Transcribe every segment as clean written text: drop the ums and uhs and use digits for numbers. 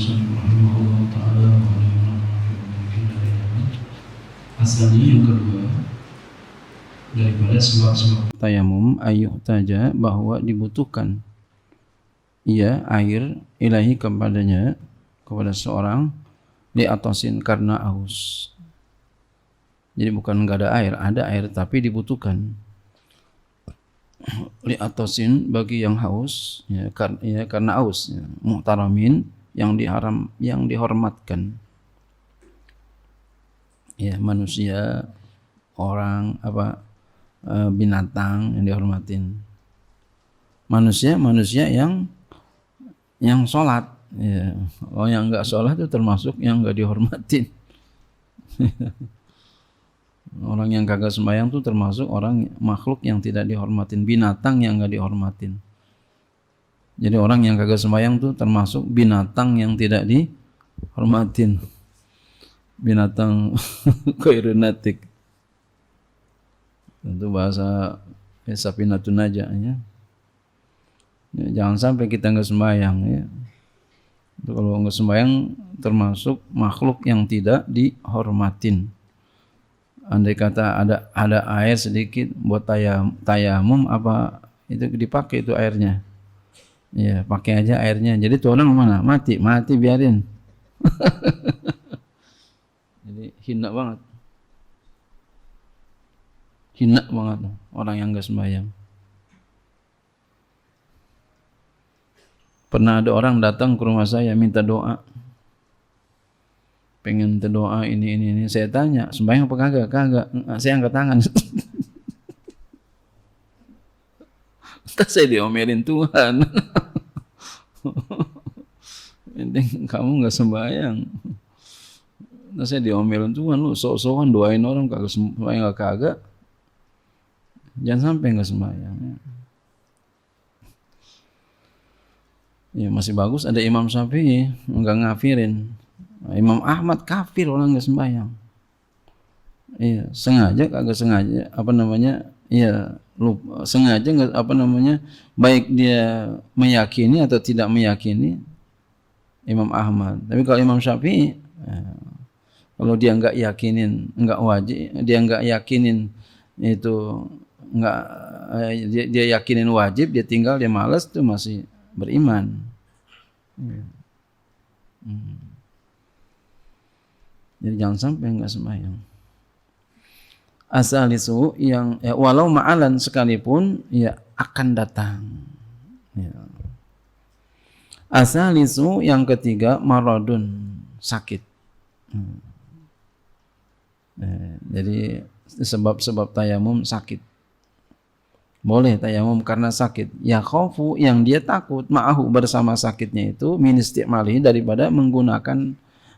musannif rahimahullah ta'ala wa asalnya yang kedua daripada sebab-sebab tayamum ayuh taja bahwa dibutuhkan air ilahi kepada seorang di atasin karena aus. Jadi bukan enggak ada air tapi dibutuhkan li atasin bagi yang haus karena aus muhtaramin yang dihormatkan manusia, orang, binatang yang dihormatin. Manusia yang sholat, kalau yang enggak sholat itu termasuk yang enggak dihormatin. Orang yang kagak sembahyang itu termasuk orang makhluk yang tidak dihormatin, binatang yang enggak dihormatin. Jadi orang yang kagak sembahyang itu termasuk binatang yang tidak dihormatin. Binatang koirunatik. Itu bahasa sapinatun naja jangan sampai kita enggak sembahyang Kalau enggak sembahyang termasuk makhluk yang tidak dihormatin. Andai kata ada air sedikit buat tayamum apa itu dipakai itu airnya. Pakai aja airnya. Jadi tuh orang mana? Mati biarin. Jadi hina banget orang yang enggak sembahyang. Pernah ada orang datang ke rumah saya minta doa, pengen doa ini. Saya tanya sembahyang apa kagak. Saya angkat tangan. Entah saya diomelin Tuhan. Penting kamu enggak sembahyang. Entah saya diomelin Tuhan, lu sok-sokan doain orang kagak sembahyang kagak. Jangan sampai enggak sembahyang. Masih bagus ada Imam Syafi'i enggak ngafirin. Imam Ahmad kafir orang enggak sembahyang. Sengaja kagak sengaja lupa sengaja enggak baik dia meyakini atau tidak meyakini Imam Ahmad. Tapi kalau Imam Syafi'i kalau dia enggak yakinin enggak wajib, dia enggak yakinin itu enggak dia yakinin wajib, dia tinggal dia malas itu masih beriman. Jadi jangan sampai enggak sembahyang. Asalisu yang walau ma'alan sekalipun akan datang. Asalisu yang ketiga maradun sakit. Jadi sebab-sebab tayamum sakit. Boleh tayamum karena sakit. Ya khaufu yang dia takut ma'ahu bersama sakitnya itu min istimalihi daripada menggunakan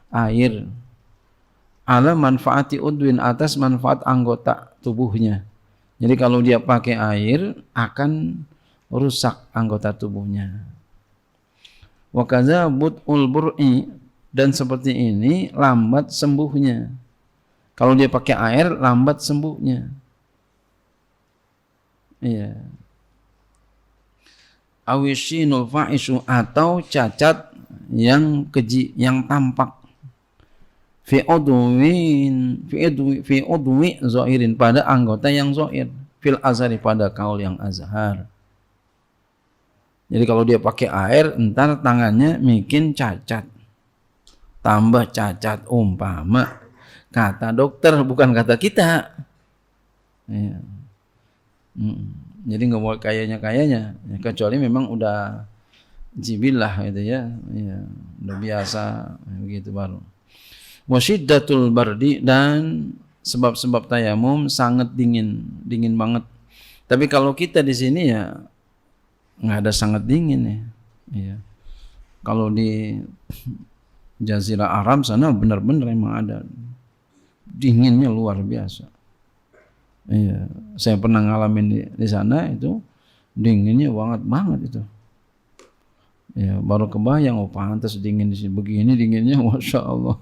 air ala manfaati udwin atas manfaat anggota tubuhnya. Jadi kalau dia pakai air akan rusak anggota tubuhnya. Wa kadza bud'ul bur'i dan seperti ini lambat sembuhnya. Kalau dia pakai air lambat sembuhnya. Awishinul fa'isu atau cacat yang keji yang tampak fi udwi zahirin pada anggota yang zahir fil azhari pada kaul yang azhar. Jadi kalau dia pakai air entar tangannya bikin cacat, tambah cacat umpama kata dokter bukan kata kita. Jadi nggak boleh kayaknya kecuali memang udah jibilah gitu udah biasa begitu baru. Wasyiddatul bardi dan sebab-sebab tayamum sangat dingin banget. Tapi kalau kita di sini nggak ada sangat dingin Kalau di Jazirah Arab sana benar-benar emang ada dinginnya luar biasa. Saya pernah ngalamin di sana itu dinginnya banget itu. Baru kebayang pantas dingin di sini begini dinginnya, masya Allah.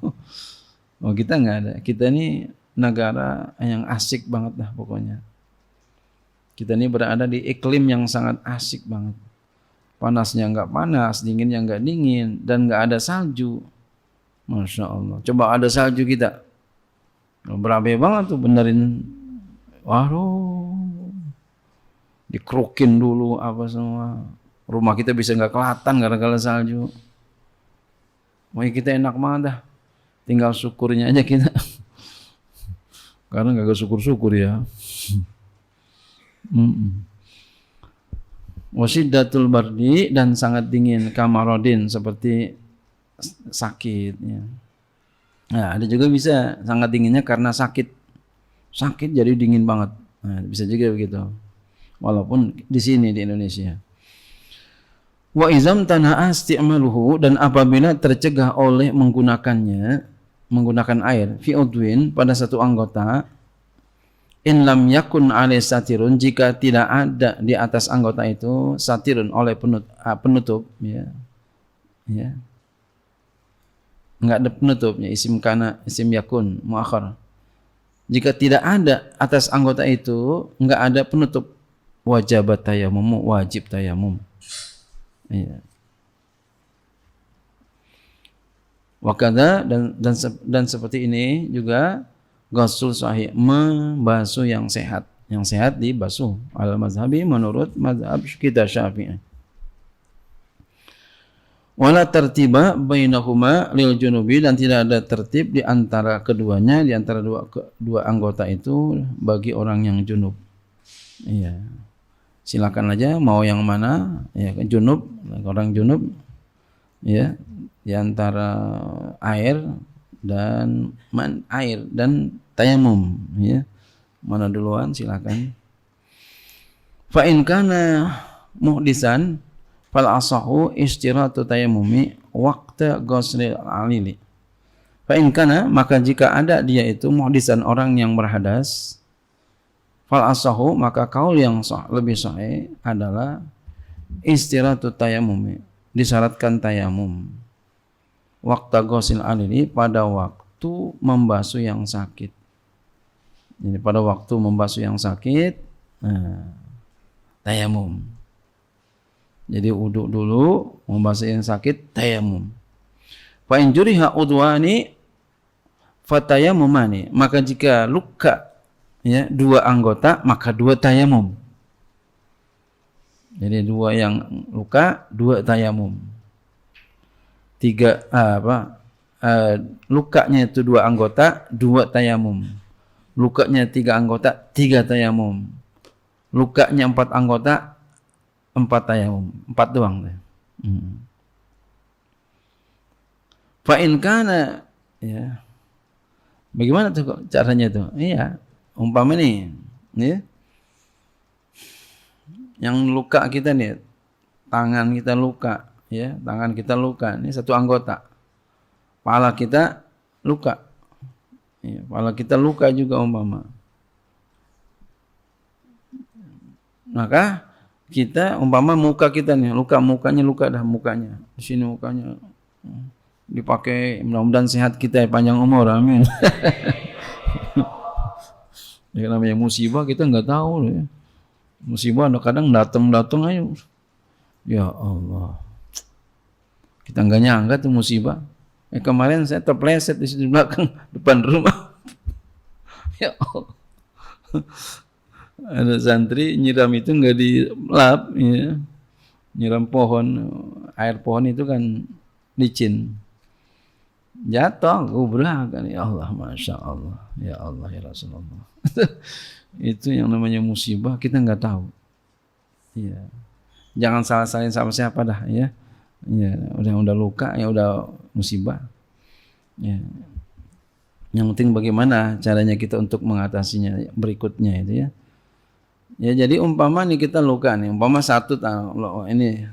Kita nggak ada. Kita ini negara yang asik banget dah pokoknya. Kita ini berada di iklim yang sangat asik banget. panasnya nggak panas, dinginnya nggak dingin, dan nggak ada salju. Masya Allah. Coba ada salju kita, berabe banget tuh benerin. Waduh, dikerukin dulu apa semua. Rumah kita bisa nggak kelihatan gara-gara salju. Wah, kita enak banget dah. Tinggal syukurnya aja kita. Karena nggak syukur-syukur ya. Wasiddatul bardi, dan sangat dingin, kamarodin, seperti sakit ya. Nah, ada juga bisa sangat dinginnya karena sakit jadi dingin banget. Nah, bisa juga begitu. Walaupun di sini di Indonesia. Wa izam tana'a isti'maluhu, dan apabila tercegah oleh menggunakan air fi udwin pada satu anggota, in lam yakun alai satirun, jika tidak ada di atas anggota itu satirun oleh penutup ya. Ya. Enggak ada penutupnya, isim kana, isim yakun muakhar. Jika tidak ada atas anggota itu, enggak ada penutup, wajib tayamum, wajib tayamum. Ya. Wakada, dan seperti ini juga ghusl sahih, membasuh yang sehat. Yang sehat dibasuh al-mazhabi, menurut mazhab kita Syafi'i. Wala tertiba bainahuma lil junubi, dan tidak ada tertib di antara keduanya, di antara dua anggota itu bagi orang yang junub. Iya. Silakan aja mau yang mana, ya, junub, orang junub ya, di antara air dan tayamum ya. Mana duluan silakan. Fa in kana muhdisan fal asahu istiratu tayammumi waqta ghusl alili. Fa in kana, maka jika ada dia itu muhdisan, orang yang berhadas, fal asahu, maka kaul yang lebih sahih adalah istiratu tayammumi, disyaratkan tayamum waqta ghusl alili, pada waktu membasuh yang sakit. Jadi pada waktu membasuh yang sakit, tayamum. Jadi uduk dulu, membasuh yang sakit, tayamum. Fa in juriha udwani fatayamumani, maka jika luka ya dua anggota, maka dua tayamum. Jadi dua yang luka, dua tayamum. Lukanya itu dua anggota, dua tayamum. Lukanya tiga anggota, tiga tayamum. Lukanya empat anggota, empat tayamum, empat doang. Fa in kana, ya. Bagaimana tuh caranya tuh? Iya, umpama nih, ya. Yang luka kita nih, tangan kita luka, ya, tangan kita luka, ini satu anggota. Kepala kita luka. Ya, kepala kita luka juga umpama. Maka kita umpama muka kita nih luka, mukanya luka dah, mukanya di sini, mukanya dipakai, mudah-mudahan sehat kita ya, panjang umur, amin. Ya, namanya musibah kita nggak tahu ya. Musibah kadang datang ayo, ya Allah, kita nggak nyangka tuh musibah. Kemarin saya terpleset di sini belakang depan rumah. Ya Allah. Ada santri nyiram itu nggak dilap, ya. Nyiram pohon, air pohon itu kan licin. Jatuh, gubrak kan, ya Allah, masya Allah, ya Allah, ya Rasulullah. Itu yang namanya musibah, kita nggak tahu. Ya. Jangan salah-salahin sama siapa dah, ya. Ya, udah luka, ya udah musibah. Ya. Yang penting bagaimana caranya kita untuk mengatasinya berikutnya itu ya. Ya, jadi umpama nih kita luka nih, umpama satu ini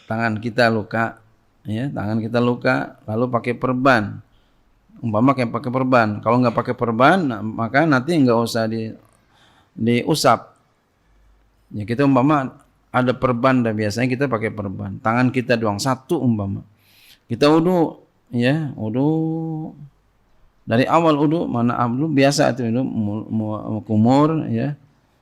tangan kita luka, ya, tangan kita luka, lalu pakai perban. Umpama kayak pakai perban. Kalau nggak pakai perban, maka nanti nggak usah diusap. Ya, kita umpama ada perban, dan biasanya kita pakai perban. Tangan kita doang satu umpama. Kita wudu, ya, wudu. Dari awal wudu, mana wudu biasa itu wudu, kumur, ya.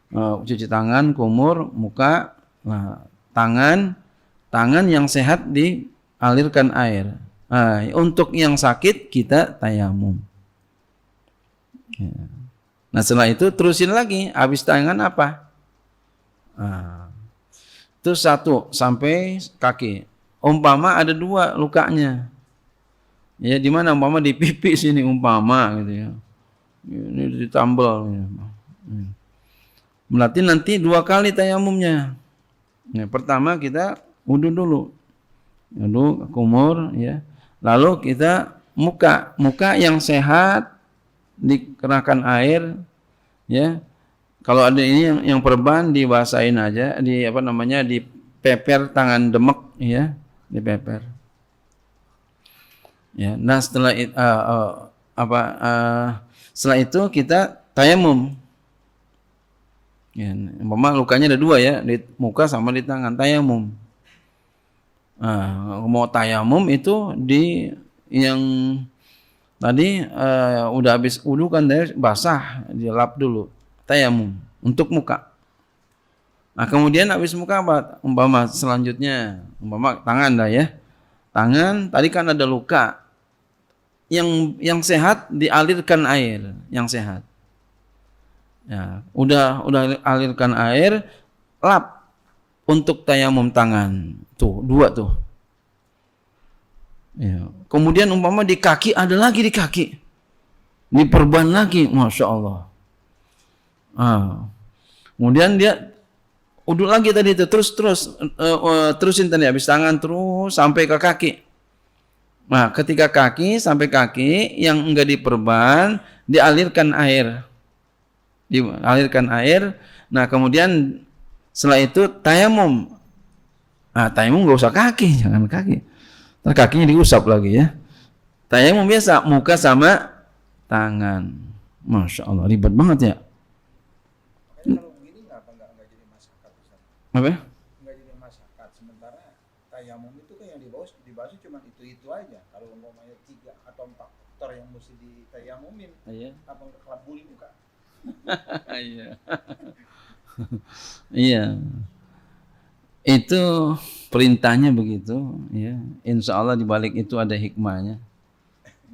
Cuci tangan, kumur, muka, nah, tangan yang sehat dialirkan air. Untuk yang sakit kita tayamum. Ya. Nah setelah itu terusin lagi, habis tangan apa? Itu 1 sampai kaki. Umpama ada 2 lukanya. Ya di mana umpama di pipi sini umpama gitu ya. Ini ditambal. Berarti nanti 2 kali tayamumnya. Ya, pertama kita wudu dulu. Wudu kumur ya. Lalu kita muka yang sehat dikerahkan air ya. Kalau ada ini yang perban dibasahin aja, dipeper tangan demek ya, dipeper. Ya, nah setelah itu kita tayamum. Ya, umpama lukanya ada 2 ya, di muka sama di tangan, tayamum. Mau tayamum itu di yang tadi udah habis wudu kan basah, dilap dulu. Tayamum untuk muka. Nah, kemudian habis muka apa? Umpama selanjutnya, tangan dah ya. Tangan tadi kan ada luka. Yang sehat dialirkan air, yang sehat. Ya, udah alirkan air, lap untuk tayamum tangan. Tuh, 2 tuh. Ya. Kemudian umpama di kaki ada lagi di kaki. Diperban lagi, Masya Allah. Kemudian dia uduk lagi tadi itu terusin tadi habis tangan terus sampai ke kaki. Nah, ketika kaki sampai kaki yang enggak diperban dialirkan air. Nah, kemudian setelah itu tayamum. Tayamum enggak usah kaki, jangan kaki. Ntar kakinya diusap lagi ya. Tayamum biasa muka sama tangan. Masya Allah, ribet banget ya. Kalau begini nggak jadi masyarakat Ustaz? Apa? Nggak jadi masyarakat. Sementara tayamum itu kan yang dibahas cuma itu aja. Kalau umpamanya 3 atau 4 faktor yang mesti ditayamumin, apa nggak kelabulin muka? Iya. Iya. Itu perintahnya begitu, ya. Insya Allah di balik itu ada hikmahnya.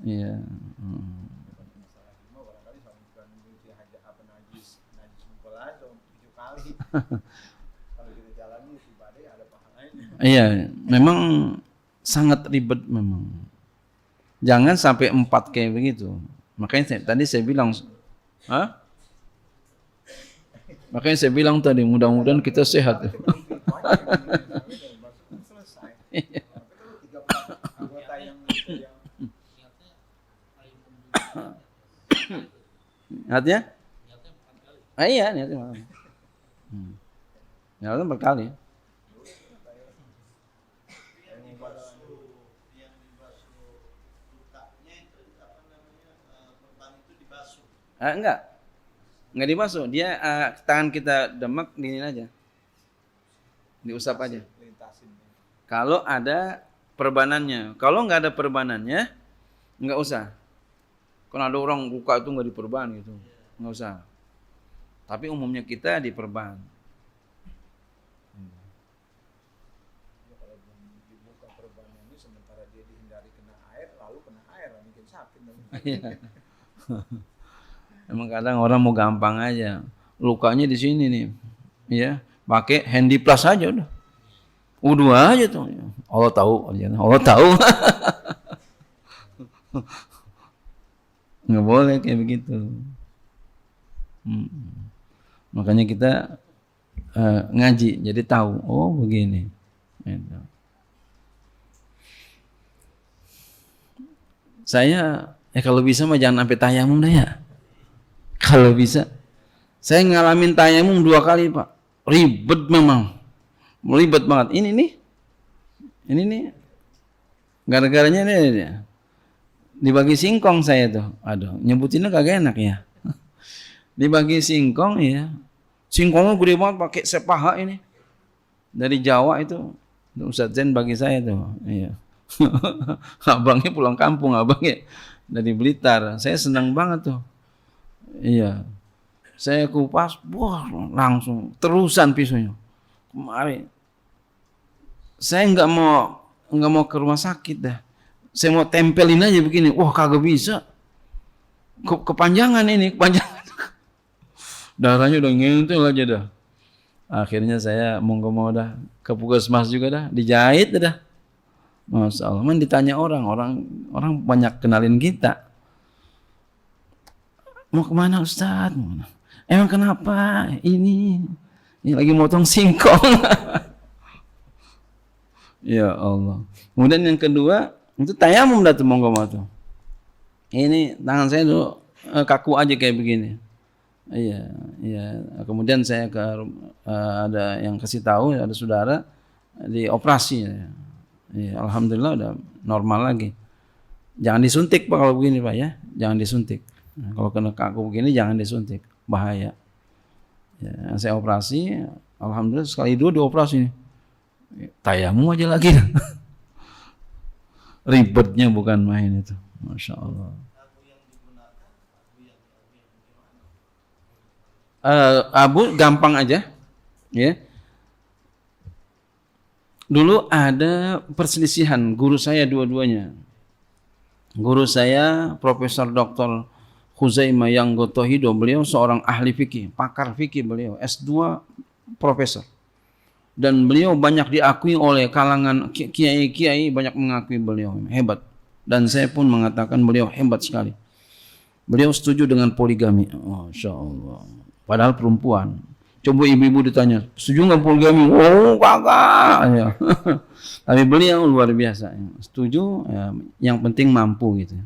Iya. Iya, memang sangat ribet memang. Jangan sampai 4 kayak begitu. Makanya tadi saya bilang, makanya saya bilang tadi mudah-mudahan kita sehat. Niatnya? Iya, niatnya malam. Niatnya berkali. Enggak dibasuh. Dia tangan kita demek gini aja. Diusap aja. Kalau ada perbanannya. Kalau enggak ada perbanannya, enggak usah. Kalau ada orang luka itu enggak diperban gitu. Enggak usah. Tapi umumnya kita diperban. Kalau dibuka perbanannya sementara dia dihindari kena air, lalu kena air, mungkin sakit. Emang kadang orang mau gampang aja. Lukanya di sini nih. Ya, pakai handy plus aja udah. Wudu aja tuh. Allah tahu. Nggak boleh kayak begitu. Makanya kita ngaji jadi tahu. Oh begini. Gitu. Saya kalau bisa mah jangan sampai tayamum dah ya. Kalau bisa. Saya ngalamin tayamum 2 kali, Pak. Ribet memang. Ribet banget. Ini nih. Gara-garanya ini. Dibagi singkong saya tuh. Aduh, nyebutinnya kagak enak ya. Dibagi singkong ya. Singkongnya gede banget pakai sepaha ini. Dari Jawa itu. Ustaz Zain bagi saya tuh. Iya. Abangnya pulang kampung, abangnya dari Blitar. Saya senang banget tuh. Iya. Saya kupas, wah langsung terusan pisaunya. Kemarin. saya nggak mau ke rumah sakit dah. Saya mau tempelin aja begini. Wah, kagak bisa. Kepanjangan ini, kepanjangan. Darahnya udah ngentul aja dah. Akhirnya saya mau dah ke puskesmas juga dah, dijahit dah. Masya Allah, man ditanya orang banyak kenalin kita. Mau kemana Ustaz? Emang kenapa? Ini lagi motong singkong. Ya Allah. Kemudian yang kedua itu tayamum dah tuh monggo tuh. Ini tangan saya dulu kaku aja kayak begini. Iya. Kemudian saya ada yang kasih tahu, ada saudara dioperasi. Iya, alhamdulillah udah normal lagi. Jangan disuntik Pak kalau begini Pak ya, jangan disuntik. Nah, kalau kena kaku begini jangan disuntik, bahaya. Ya, saya operasi, alhamdulillah sekali dua dioperasi. Tayamum aja lagi. Ribetnya bukan main itu, masya Allah. Abu gampang aja, ya. Dulu ada perselisihan guru saya dua-duanya. Guru saya Profesor Dr. Khuzaimah yang Gotohido, beliau seorang ahli fikih, pakar fikih beliau, S2 profesor. Dan beliau banyak diakui oleh kalangan kiai-kiai, banyak mengakui beliau hebat. Dan saya pun mengatakan beliau hebat sekali. Beliau setuju dengan poligami. Masya Allah. Padahal perempuan. Coba ibu-ibu ditanya, setuju nggak poligami? Oh, kagak. Ya. Tapi beliau luar biasa. Setuju, ya, yang penting mampu gitu.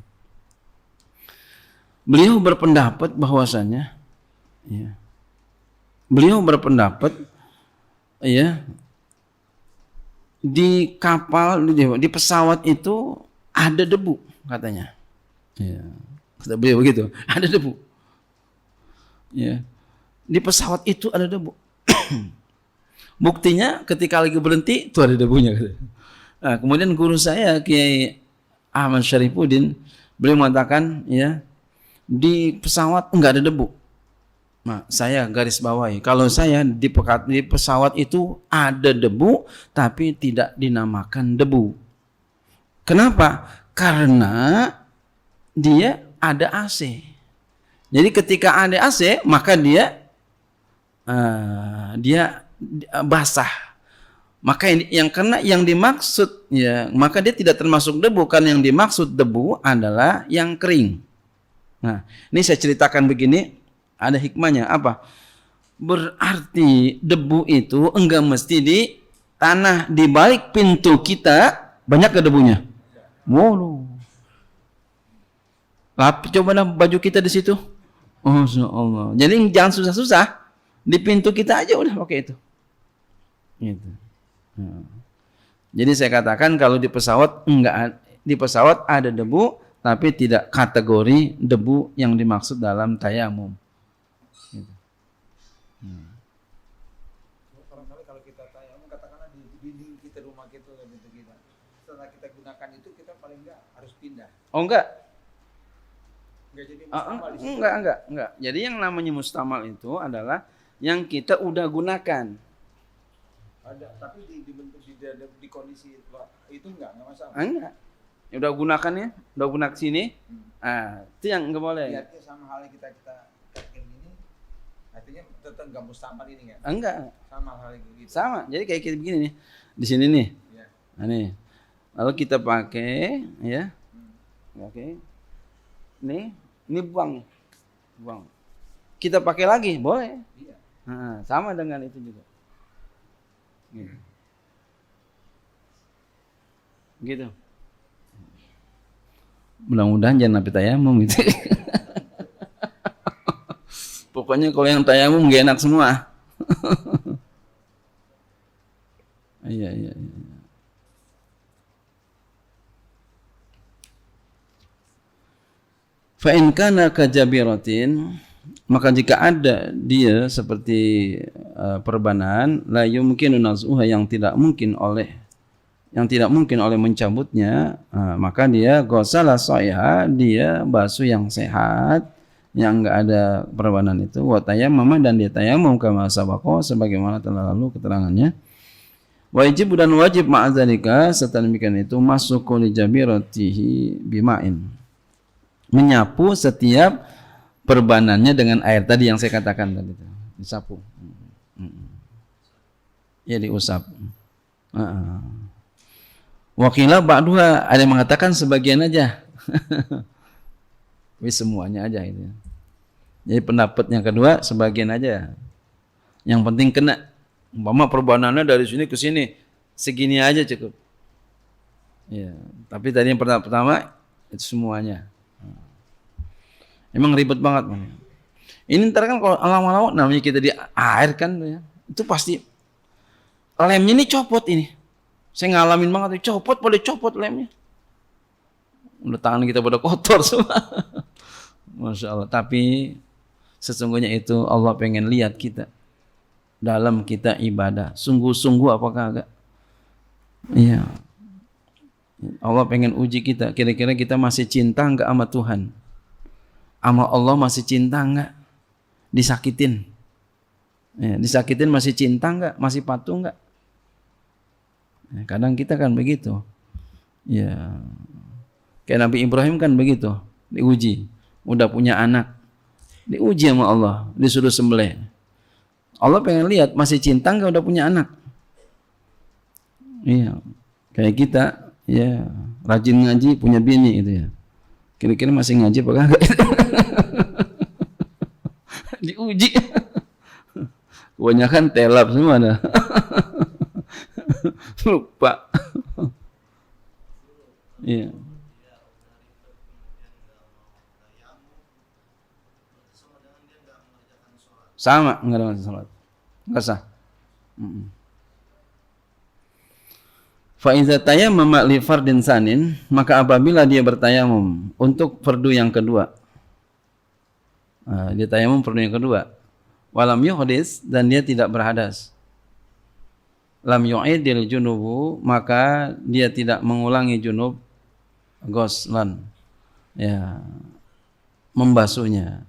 Beliau berpendapat bahwasanya, ya, beliau berpendapat, ya, di kapal, di pesawat itu ada debu katanya. Ya. Kata beliau begitu, ada debu. Ya. Di pesawat itu ada debu. Buktinya ketika lagi berhenti itu ada debunya. Nah, kemudian guru saya Kiai Ahmad Syarifuddin beliau mengatakan ya di pesawat enggak ada debu. Nah, saya garis bawahi kalau saya di pesawat itu ada debu tapi tidak dinamakan debu. Kenapa? Karena dia ada AC. Jadi ketika ada AC maka dia basah. Maka yang dimaksud ya, maka dia tidak termasuk debu, kan yang dimaksud debu adalah yang kering. Nah, ini saya ceritakan begini, ada hikmahnya apa? Berarti debu itu enggak mesti di tanah, di balik pintu kita banyak ke debunya. Wow. Coba baju kita di situ. Oh, Allah. Jadi jangan susah-susah. Di pintu kita aja udah pakai itu. Gitu. Nah. Jadi saya katakan kalau di pesawat di pesawat ada debu tapi tidak kategori debu yang dimaksud dalam tayamum. Gitu. Barangkali kalau kita tayamum katakanlah di dinding kita, rumah kita, pintu kita. Setelah kita gunakan itu kita paling enggak harus pindah. Oh enggak. Enggak jadi mustamal di situ. Enggak. Jadi yang namanya mustamal itu adalah yang kita udah gunakan. Ada, tapi di kondisi itu enggak masalah. Enggak. Ya udah gunakan ya, udah guna ke sini. Itu yang enggak boleh. Artinya sama halnya kita kayak gini. Artinya tetap enggak mustamal ini kan? Enggak. Sama halnya gitu. Sama. Jadi kayak kita begini nih. Di sini nih. Ya. Nah, nih. Lalu kita pakai ya. Oke. Ini buang. Kita pakai lagi, boleh. Iya. Nah, sama dengan itu juga. Gitu. Mudah-mudahan jangan sampai tayamum gitu. Pokoknya kalau yang tayamum gak enak semua. Iya. Fa in kana kajabiratin, maka jika ada dia seperti perbanan, la yumkinu naz'uha yang tidak mungkin oleh mencabutnya, maka dia ghasala shayha, dia basuh yang sehat, yang enggak ada perbanan itu, wa tayammama, dan dia tayamum kama sabaqa sebagaimana telah lalu keterangannya. Wajib dan wajib ma'adzalika serta demikian itu masuk li jabiratihi bima'in. Menyapu setiap perbanannya dengan air tadi yang saya katakan tadi itu. Disapu. Ya diusap. Wakilah ba'duha, ada yang mengatakan sebagian aja. Wis semuanya aja itu. Jadi pendapat yang kedua sebagian aja. Yang penting kena. Umpama perbanannya dari sini ke sini segini aja cukup. Ya, tapi tadi yang pertama itu semuanya. Emang ribet banget man. Ini ntar kan kalau lama-lama namanya kita di air kan ya, itu pasti lemnya ini copot ini. Saya ngalamin banget copot, boleh copot lemnya. Udah tangan kita pada kotor semua. Masya Allah. Tapi sesungguhnya itu Allah pengen lihat kita dalam kita ibadah. Sungguh-sungguh apakah agak? Iya. Allah pengen uji kita. Kira-kira kita masih cinta enggak sama Tuhan? Sama Allah masih cinta enggak? Disakitin. Ya, disakitin masih cinta enggak? Masih patuh enggak? Ya, kadang kita kan begitu. Ya. Kayak Nabi Ibrahim kan begitu. Diuji. Udah punya anak. Diuji sama Allah. Disuruh sembelih. Allah pengen lihat masih cinta enggak udah punya anak. Iya. Kayak kita ya rajin ngaji punya bini gitu ya. Kira-kira masih ngaji apa enggak? Diuji. Kebanyakan telap semua dah. Lupa. Iya. Sama, enggak ada salat. Enggak sah. Fa iza tayammama li fardin sanin, maka apabila dia bertayamum untuk fardu yang kedua. Dia tayamum fardu yang kedua. Walam yuhdis dan dia tidak berhadas. Lam yu'idil junubu, maka dia tidak mengulangi junub ghuslan. Ya, membasuhnya.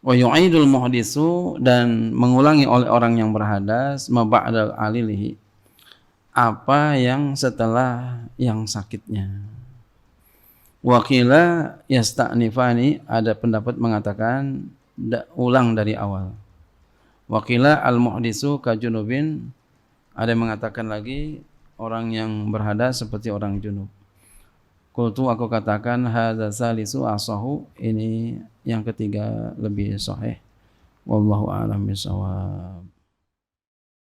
Wa yu'idul muhdisu dan mengulangi oleh orang yang berhadas ma ba'da alilihi, apa yang setelah yang sakitnya. Wakila yasta'nifani, ada pendapat mengatakan ulang dari awal. Wakila al muhdisu ka junubin, ada yang mengatakan lagi orang yang berhadas seperti orang junub. Qultu, aku katakan hadza salisu asahu, ini yang ketiga lebih sahih. Wallahu a'lam bishawab.